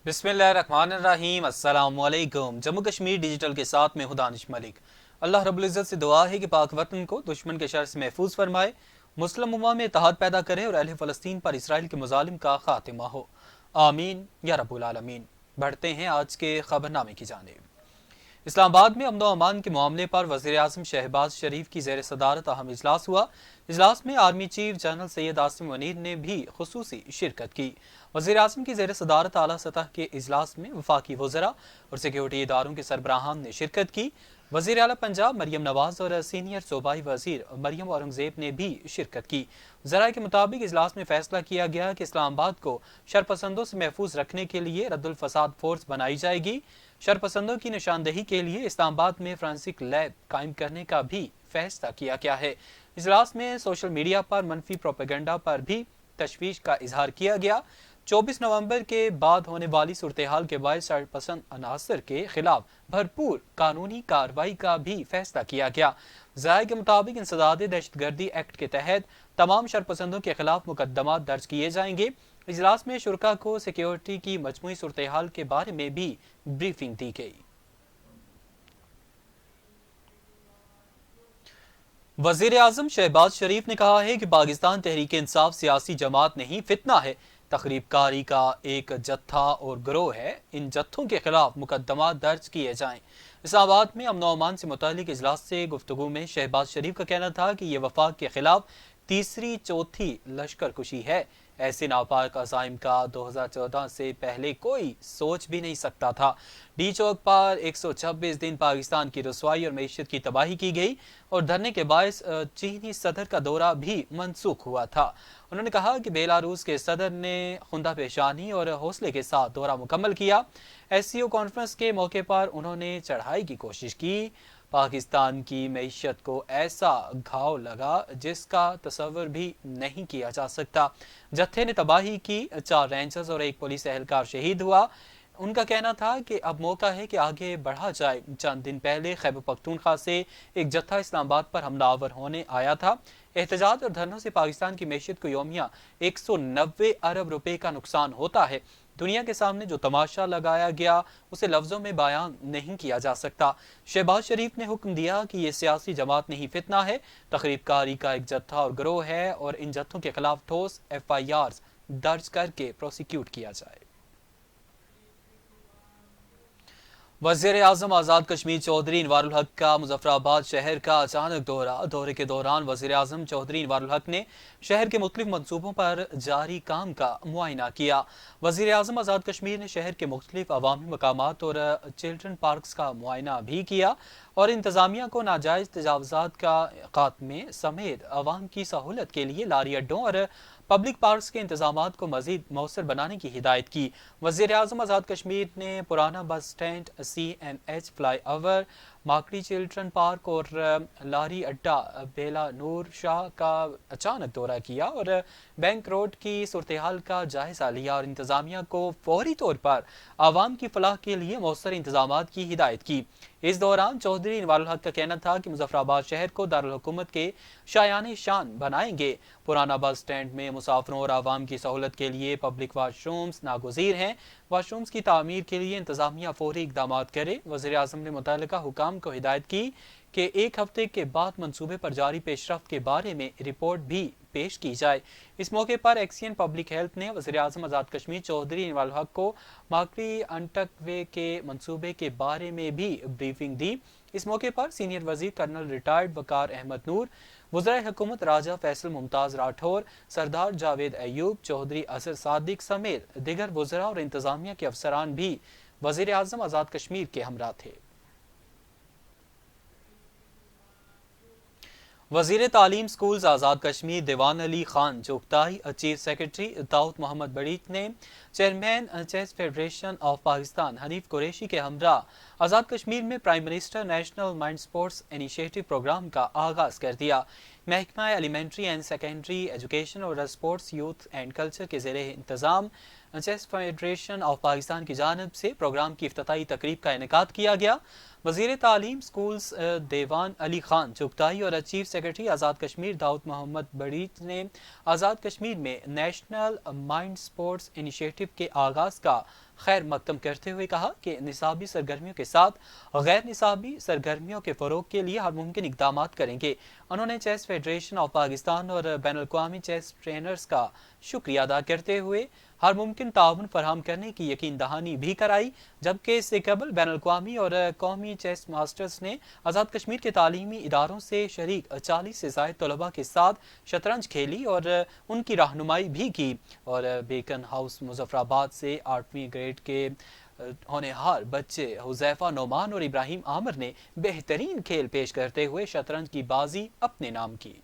बिस्मिल्लाहिर्रहमानिर्रहीम। अस्सलाम वालेकुम। जम्मू कश्मीर डिजिटल के साथ में हूं दानिश मलिक। अल्लाह रब्बुल इज़्ज़त से दुआ है कि पाक वतन को दुश्मन के शर से महफूज फरमाए, मुस्लिम उम्मा में इत्तेहाद पैदा करे और अहले फ़लस्तीन पर इसराइल के मुजालिम का खातिमा हो। आमीन या रब्बुल आलमीन। बढ़ते हैं आज के खबरनामे की जानिब। इस्लामाबाद में अमन व अमान के मामले पर वज़ीर आज़म शहबाज शरीफ की ज़ेर सदारत अहम इजलास हुआ। इजलास में army chief general Syed Asim Munir ने भी खुसूसी शिरकत की। वज़ीर आज़म की ज़ेर सदारत आला सतह के इजलास में वफाकी वज़रा और सिक्योरिटी इदारों के सरबराहान ने शिरकत की। वज़ीर आला पंजाब मरियम नवाज और सीनियर सूबाई वज़ीर मरियम औरंगज़ेब ने भी शिरकत की। ज़राए के मुताबिक इजलास में फैसला किया गया कि इस्लामाबाद को शरपसंदों से महफूज रखने के लिए रद्दुल फसाद फोर्स बनाई जाएगी। शरपसंदों की निशानदेही के लिए इस्लामाबाद में फ्रांसिक लैब कायम करने का भी फैसला किया गया है। इजलास में सोशल मीडिया पर मनफी प्रोपेगेंडा पर भी तशवीश का इजहार किया गया। 24 नवंबर के बाद होने वाली सूरत हाल के बायस शरपसंद अनासर के खिलाफ भरपूर कानूनी कार्रवाई का भी फैसला किया गया। ज़राए के मुताबिक इंसदाद दहशतगर्दी एक्ट के तहत तमाम शरपसंदों के खिलाफ मुकदमा दर्ज किए जाएंगे। इजलास में शुरका को सिक्योरिटी की मजमूई सूरत हाल के बारे में भी ब्रीफिंग दी गई। वज़ीर आज़म शहबाज शरीफ ने कहा है कि पाकिस्तान तहरीक इंसाफ सियासी जमात नहीं फितना है, तकरीब कारी का एक जत्था और गिरोह है। इन जत्थों के खिलाफ मुकदमा दर्ज किए जाएं। इस्लामाबाद में अमन व अमान से मुतालिक इजलास से गुफ्तगू में शहबाज शरीफ का कहना था कि ये वफाक के खिलाफ तीसरी चौथी लश्कर कुशी है। ऐसे नापाक अज़ाइम का 2014 से पहले कोई सोच भी नहीं सकता था। डी चौक पर 126 दिन पाकिस्तान की रसवाई और मैशत की तबाही की गई और धरने के बायस चीनी सदर का दौरा भी मनसूख हुआ था। उन्होंने कहा कि बेलारूस के सदर ने खुंदा पेशानी और हौसले के साथ दौरा मुकम्मल किया। एससीओ कॉन्फ्रेंस के मौके पर उन्होंने चढ़ाई की कोशिश की। पाकिस्तान की मैशत को ऐसा घाव लगा जिसका तस्वर भी नहीं किया जा सकता। जत्थे ने तबाही की, 4 रेंजर्स और 1 पुलिस एहलकार शहीद हुआ। उनका कहना था कि अब मौका है कि आगे बढ़ा जाए। चंद दिन पहले खैबर पख्तूनख्वा से एक जत्था इस्लामाबाद पर हमलावर होने आया था। एहतजाज और धरनों से पाकिस्तान की मैशत को यौमिया 190 अरब रुपए का नुकसान होता है। दुनिया के सामने जो तमाशा लगाया गया उसे लफ्जों में बयान नहीं किया जा सकता। शहबाज शरीफ ने हुक्म दिया कि ये सियासी जमात नहीं फितना है, तकरीब कारी का एक जत्था और गिरोह है और इन जत्थों के खिलाफ ठोस FIRs दर्ज करके प्रोसिक्यूट किया जाए। वज़ीर आज़म आज़ाद कश्मीर चौधरी इनवारुल हक का मुजफ्फराबाद शहर का अचानक दौरे के दौरान वज़ीर आज़म चौधरी इनवारुल हक ने शहर के मुख्तलिफ मनसूबों पर जारी काम का मुआयना किया। वज़ीर आज़म आज़ाद कश्मीर ने शहर के मुख्तलिफ अवामी मकामात और चिल्ड्रन पार्क्स का मुआयना भी किया और इंतज़ामिया को नाजायज़ तजावज़ात का खात्मे समेत अवाम की सहूलत के लिए लारी अड्डों और पब्लिक पार्क्स के इंतजामात को मज़ीद मौसर बनाने की हिदायत की। वज़ीर आज़म आज़ाद कश्मीर ने पुराना bus stand, CNH flyover, माकड़ी चिल्ड्रन पार्क और लारी अड्डा बेला नूर शाह का अचानक दौरा किया और बैंक रोड की सूरत हाल का जायजा लिया और इंतज़ामिया को फौरी तौर पर आवाम की फलाह के लिए मौसर इंतजामात की हिदायत की। इस दौरान चौधरी इनवारुल हक का कहना था कि मुजफ्फराबाद शहर को दारुल हुकूमत के शायान शान बनाएंगे। पुराना बस स्टैंड में मुसाफिरों और आवाम की सहूलत के लिए पब्लिक वाशरूम्स नागुज़ीर हैं। वाशरूम्स की तामीर के लिए इंतज़ामिया फौरी इक़दामात करे। वज़ीर आज़म ने मुतल्लिका हुकाम को हिदायत की कि 1 हफ्ते के बाद मंसूबे पर जारी पेशरफ्त के बारे में रिपोर्ट भी पेश की जाए। इस मौके पर एक्सियन पब्लिक हेल्थ ने वज़ीर आज़म आज़ाद कश्मीर चौधरी इनवारुल हक को माकड़ी अंटकवे के मंसूबे के बारे में भी ब्रीफिंग दी। इस मौके पर सीनियर वजीर कर्नल रिटायर्ड वकार अहमद नूर, वज़राए हुकूमत राजा फैसल मुमताज़ राठौर, सरदार जावेद अयूब, चौधरी असर सादिक समेत दिगर वज़रा और इंतज़ामिया के अफसरान भी वज़ीर आज़म आज़ाद कश्मीर के हमरा थे। वज़ीर तालीम schools Azad Kashmir Diwan Ali Khan Chughtai, chief secretary Daud Mohammad Barech ने chairman chess federation of Pakistan Hanif Qureshi के हमरा आज़ाद कश्मीर में prime minister national mind sports initiative programme का आगाज़ कर दिया। محکمہ ایلیمنٹری اینڈ سیکنڈری ایجوکیشن اور اسپورٹس یوتھ اینڈ کلچر کے زیر انتظام چیس فیڈریشن آف پاکستان کی جانب سے پروگرام کی افتتاحی تقریب کا انعقاد کیا گیا۔ وزیر تعلیم اسکولز دیوان علی خان چغتائی اور چیف سیکرٹری آزاد کشمیر داؤد محمد بڑیچ نے آزاد کشمیر میں نیشنل مائنڈ سپورٹس انیشیٹو کے آغاز کا خیر مقدم کرتے ہوئے کہا کہ نصابی سرگرمیوں کے ساتھ غیر نصابی سرگرمیوں کے فروغ کے لیے ہر ممکن اقدامات کریں گے۔ انہوں نے چیس فیڈریشن آف پاکستان اور بین الاقوامی چیس ٹرینرز کا شکریہ ادا کرتے ہوئے ہر ممکن تعاون فراہم کرنے کی یقین دہانی بھی کرائی، جبکہ اس سے قبل بین الاقوامی اور قومی چیس ماسٹرز نے آزاد کشمیر کے تعلیمی اداروں سے شریک 40 سے زائد طلباء کے ساتھ شطرنج کھیلی اور ان کی رہنمائی بھی کی، اور بیکن ہاؤس مظفر آباد سے 8ویں گریڈ کے ہونہار بچے حذیفہ نعمان اور ابراہیم عامر نے بہترین کھیل پیش کرتے ہوئے شطرنج کی بازی اپنے نام کی۔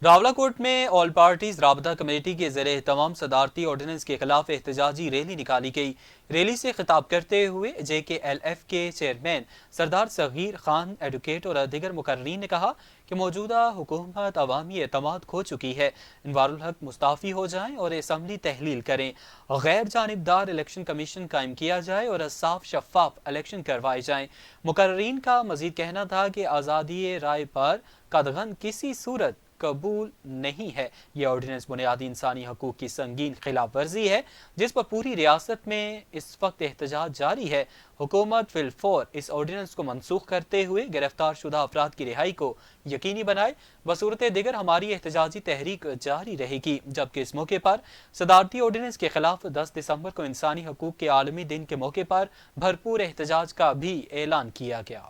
راولاکوٹ میں آل پارٹیز رابطہ کمیٹی کے زیر اہتمام صدارتی آرڈیننس کے خلاف احتجاجی ریلی نکالی گئی۔ ریلی سے خطاب کرتے ہوئے جے کے ایل ایف کے چیئرمین سردار صغیر خان ایڈوکیٹ اور دیگر مقررین نے کہا کہ موجودہ حکومت عوامی اعتماد کھو چکی ہے، انوار الحق مستعفی ہو جائیں اور اسمبلی تحلیل کریں، غیر جانبدار الیکشن کمیشن قائم کیا جائے اور صاف شفاف الیکشن کروائے جائیں۔ مقررین کا مزید کہنا تھا کہ آزادی رائے پر قدغن کسی صورت قبول نہیں ہے۔ یہ آرڈیننس بنیادی انسانی حقوق کی سنگین خلاف ورزی ہے جس پر پوری ریاست میں اس وقت احتجاج جاری ہے۔ حکومت فی الفور اس آرڈیننس کو منسوخ کرتے ہوئے گرفتار شدہ افراد کی رہائی کو یقینی بنائے، بصورت دیگر ہماری احتجاجی تحریک جاری رہے گی۔ جبکہ اس موقع پر صدارتی آرڈیننس کے خلاف 10 دسمبر کو انسانی حقوق کے عالمی دن کے موقع پر بھرپور احتجاج کا بھی اعلان کیا گیا۔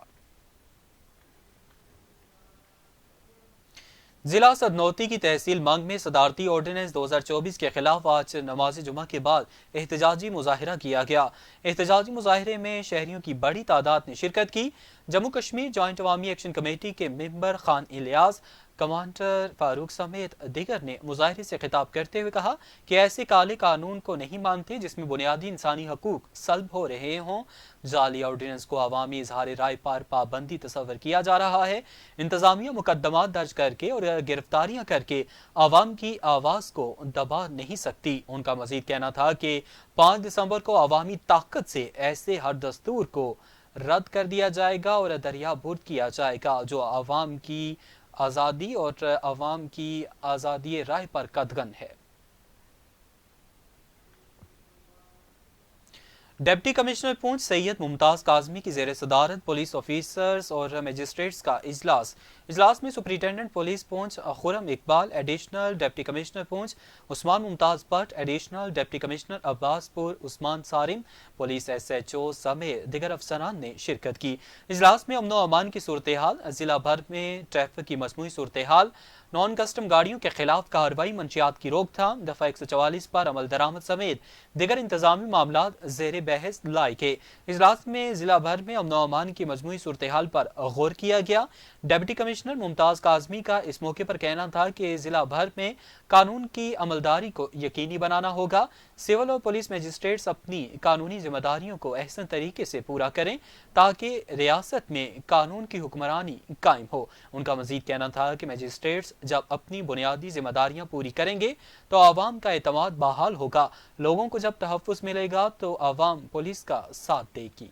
ضلع سدنوتی کی تحصیل منگ میں صدارتی آرڈیننس 2024 کے خلاف آج نماز جمعہ کے بعد احتجاجی مظاہرہ کیا گیا۔ احتجاجی مظاہرے میں شہریوں کی بڑی تعداد نے شرکت کی۔ جموں کشمیر جوائنٹ عوامی ایکشن کمیٹی کے ممبر خان الیاس، کمانڈر فاروق سمیت دیگر نے مظاہرے سے خطاب کرتے ہوئے کہا کہ ایسے کالے قانون کو نہیں مانتے جس میں بنیادی انسانی حقوق سلب ہو رہے ہوں۔ جعلی آرڈیننس کو عوامی اظہار رائے پر پابندی تصور کیا جا رہا ہے۔ انتظامیہ مقدمات درج کر کے اور گرفتاریاں کر کے عوام کی آواز کو دبا نہیں سکتی۔ ان کا مزید کہنا تھا کہ 5 دسمبر کو عوامی طاقت سے ایسے ہر دستور کو رد کر دیا جائے گا اور دریا برد کیا جائے گا جو عوام کی آزادی اور عوام کی آزادی رائے پر قدغن ہے۔ ڈپٹی کمشنر پونچھ سید ممتاز کاظمی کی زیر صدارت پولیس آفیسرز اور میجسٹریٹس کا اجلاس میں superintendent police Poonch Khurram Iqbal, additional deputy commissioner Poonch Usman Mumtaz Butt, additional deputy commissioner Abbaspur Usman Sarim, police S H O سمیت دیگر افسران نے شرکت کی۔ اجلاس میں امن و امان کی صورتحال، ضلع بھر میں ٹریفک کی مجموعی صورتحال، نان کسٹم گاڑیوں کے خلاف کارروائی، منشیات کی روک تھام، دفعہ 144 پر عمل درآمد سمیت دیگر انتظامی معاملات زیر بحث لائے گئے۔ اجلاس میں ضلع بھر میں امن و امان کی مجموعی صورتحال پر غور کیا گیا۔ ڈپٹی کمشنر ممتاز کاظمی کا اس موقع پر کہنا تھا کہ ضلع بھر میں قانون کی عملداری کو یقینی بنانا ہوگا۔ سول اور پولیس میجسٹریٹس اپنی قانونی ذمہ داریوں کو احسن طریقے سے پورا کریں تاکہ ریاست میں قانون کی حکمرانی قائم ہو۔ ان کا مزید کہنا تھا کہ میجسٹریٹس جب اپنی بنیادی ذمہ داریاں پوری کریں گے تو عوام کا اعتماد بحال ہوگا۔ لوگوں کو جب تحفظ ملے گا تو عوام پولیس کا ساتھ دے گی۔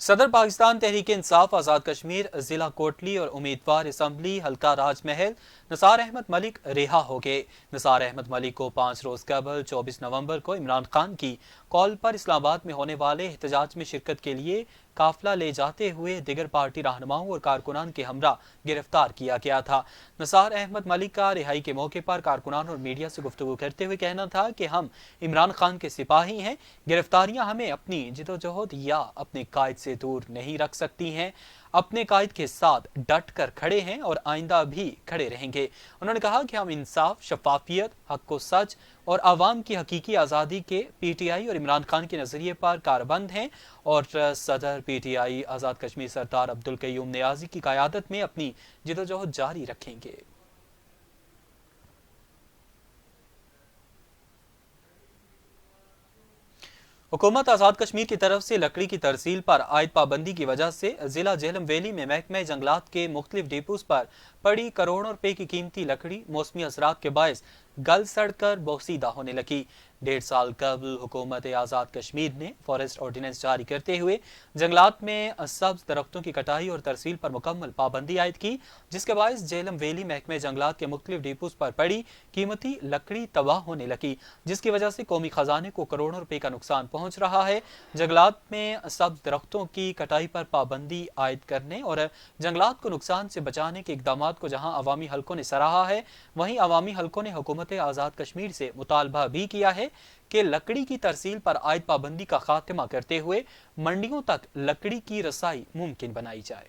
صدر پاکستان تحریک انصاف آزاد کشمیر ضلع کوٹلی اور امیدوار اسمبلی حلقہ راج محل نثار احمد ملک رہا ہو گئے۔ نثار احمد ملک کو 5 روز قبل 24 نومبر کو عمران خان کی کال پر اسلام آباد میں ہونے والے احتجاج میں شرکت کے لیے قافلہ لے جاتے ہوئے دیگر پارٹی رہنماؤں اور کارکنان کے ہمراہ گرفتار کیا گیا تھا۔ نثار احمد ملک کا رہائی کے موقع پر کارکنان اور میڈیا سے گفتگو کرتے ہوئے کہنا تھا کہ ہم عمران خان کے سپاہی ہیں، گرفتاریاں ہمیں اپنی جدوجہد یا اپنے قائد سے دور نہیں رکھ سکتی ہیں، اپنے قائد کے ساتھ ڈٹ کر کھڑے ہیں اور آئندہ بھی کھڑے رہیں گے۔ انہوں نے کہا کہ ہم انصاف، شفافیت، حق و سچ اور عوام کی حقیقی آزادی کے پی ٹی آئی اور عمران خان کے نظریے پر کاربند ہیں اور صدر P T I Azad Kashmir سردار عبدالقیوم نیازی کی قیادت میں اپنی جدوجہد جاری رکھیں گے۔ हुकूमत आज़ाद कश्मीर की तरफ से लकड़ी की तरसील पर आयद पाबंदी की वजह से जिला झेलम वैली में महकमे जंगलात के मुख्तलिफ डिपोज पर पड़ी करोड़ों रुपए की कीमती लकड़ी मौसमी असरात के बायस गल सड़ कर बोसीदा होने लगी। 1.5 साल कबल हुकूमत आज़ाद कश्मीर ने फॉरेस्ट ऑर्डिनेंस जारी करते हुए जंगलात में सब्ज दरख्तों की कटाई और तरसील पर मुकम्मल पाबंदी आयद की, जिसके बायस झेलम वैली महकमे जंगलात के मुख्तलिफ डिपोज पर पड़ी कीमती लकड़ी तबाह होने लगी, जिसकी वजह से कौमी खजाने को करोड़ों रुपए का नुकसान पहुंच रहा है। जंगलात में सब्ज दरख्तों की कटाई पर पाबंदी आयद करने और जंगलात को नुकसान से बचाने के इकदाम को जहां अवामी हलकों ने सराहा है, वहीं अवामी हलकों ने हुकूमत आज़ाद कश्मीर से मुतालबा भी किया है कि लकड़ी की तरसील पर आयद पाबंदी का खात्मा करते हुए मंडियों तक लकड़ी की रसाई मुमकिन बनाई जाए।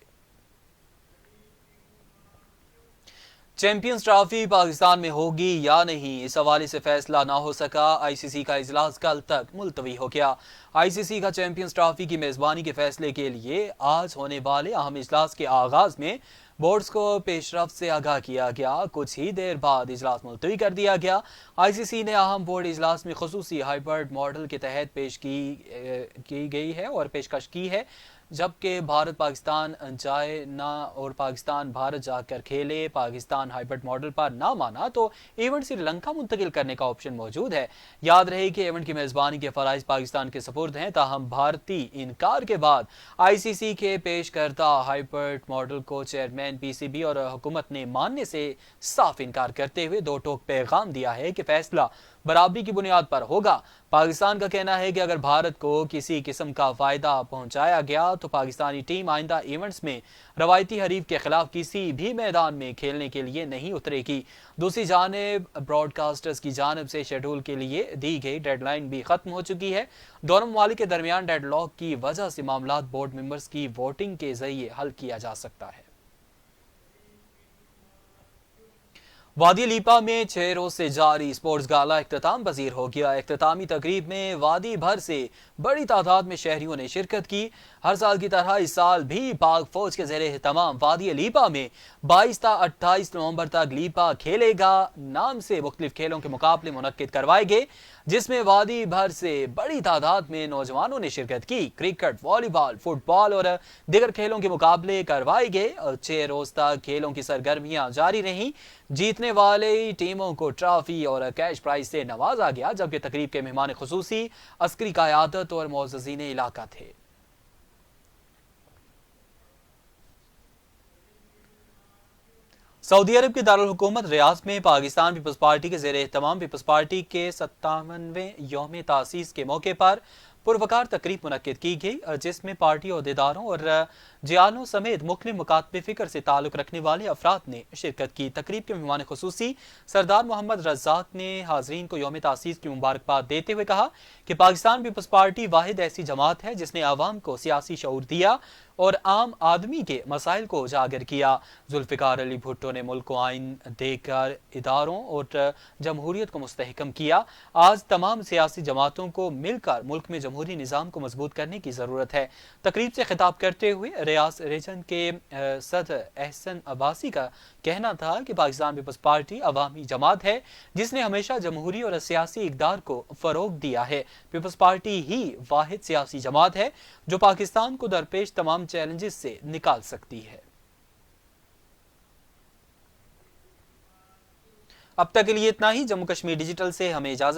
चैंपियंस ट्रॉफी पाकिस्तान में होगी या नहीं, इस हवाले से फैसला ना हो सका। आईसीसी का इजलास कल तक मुलतवी हो गया। आईसीसी का चैंपियंस ट्रॉफी की मेजबानी के फैसले के लिए आज होने वाले अहम इजलास के आगाज में बोर्ड्स को पेशरफ्त से आगाह किया गया। कुछ ही देर बाद इजलास मुलतवी कर दिया गया। आईसीसी ने अहम बोर्ड इजलास में खुसूसी हाइब्रिड मॉडल के तहत की गई है और पेशकश की है, जबकि भारत पाकिस्तान जाए ना और पाकिस्तान भारत जाकर खेले। पाकिस्तान हाइब्रिड मॉडल पर ना माना तो इवेंट श्रीलंका मुंतकिल करने का ऑप्शन मौजूद है। याद रहे कि इवेंट की मेजबानी के फराइज पाकिस्तान के सपुर्द हैं, ताहम भारतीय इनकार के बाद आईसीसी के पेश करदा हाइब्रिड मॉडल को चेयरमैन पीसीबी और हुकूमत ने मानने से साफ इनकार करते हुए दो टोक पैगाम दिया है कि फैसला बराबरी की बुनियाद पर होगा। पाकिस्तान का कहना है कि अगर भारत को किसी किस्म का फायदा पहुंचाया गया तो पाकिस्तानी टीम आइंदा इवेंट्स में रवायती हरीफ के खिलाफ किसी भी मैदान में खेलने के लिए नहीं उतरेगी। दूसरी जानिब ब्रॉडकास्टर्स की जानिब से शेड्यूल के लिए दी गई डेडलाइन भी खत्म हो चुकी है। दोनों ममालिक के दरमियान डेडलॉक की वजह से मामलात बोर्ड मेंबर्स की वोटिंग के जरिए हल किया जा सकता है। वादी लीपा में 6 रोज से जारी स्पोर्ट्स गाला इख्तिताम पजीर हो गया। इख्तितामी तकरीब में वादी भर से बड़ी तादाद में शहरियों ने शिरकत की। हर साल की तरह इस साल भी पाक फौज के ज़ेरे तमाम वादी लीपा में 22 ता 28 नवंबर तक लीपा खेलेगा नाम से मुख्तलिफ खेलों के मुकाबले मुनक्किद करवाए गए, जिसमें वादी भर से बड़ी तादाद में नौजवानों ने शिरकत की। क्रिकेट, वॉलीबॉल, फुटबॉल और दीगर खेलों के मुकाबले करवाए गए। 6 रोज तक खेलों की सरगर्मियां जारी रहीं। जीतने वाली टीमों को ट्रॉफी और कैश प्राइज से नवाजा गया, जबकि तकरीब के मेहमान खुसूसी अस्करी क़यादत और मोअज़्ज़ज़ीन इलाका थे। सऊदी अरब की दारुल हुकूमत रियाद में पाकिस्तान पीपल्स पार्टी के ज़ेरे तमाम पीपल्स पार्टी के 57वें यौम तासीस के मौके पर पुरवकार तकरीब मुनक्किद की गई, जिसमें पार्टी अहदेदारों और जियालों समेत मुख्तलिफ मुकातबे फ़िक्र से ताल्लुक़ रखने वाले अफराद ने शिरकत की। तकरीब के मेहमान खुसूसी सरदार मोहम्मद रज़ाक ने हाज़रीन को यौम तासीस की मुबारकबाद देते हुए कहा कि पाकिस्तान पीपल्स पार्टी वाहिद ऐसी जमात है जिसने आवाम को सियासी शऊर दिया और आम आदमी के मसाइल को उजागर किया। जुल्फ़िकार अली भुट्टो ने मुल्क को आइन देकर इदारों और जमहूरियत को मुस्तहकम किया। आज तमाम सियासी जमातों को मिलकर मुल्क में जमहूरी निज़ाम को मजबूत करने की ज़रूरत है। तकरीब से खिताब करते हुए रियास रीजन के सदर एहसन अब्बासी का कहना था कि पाकिस्तान पीपल्स पार्टी अवामी जमात है जिसने हमेशा जमहूरी और सियासी इक़दार को फ़रोग दिया है। पीपल्स पार्टी ही वाहिद सियासी जमात है जो पाकिस्तान को दरपेश तमाम चैलेंजेस से निकाल सकती है। अब तक के लिए इतना ही। जम्मू कश्मीर डिजिटल से हमें इजाजत।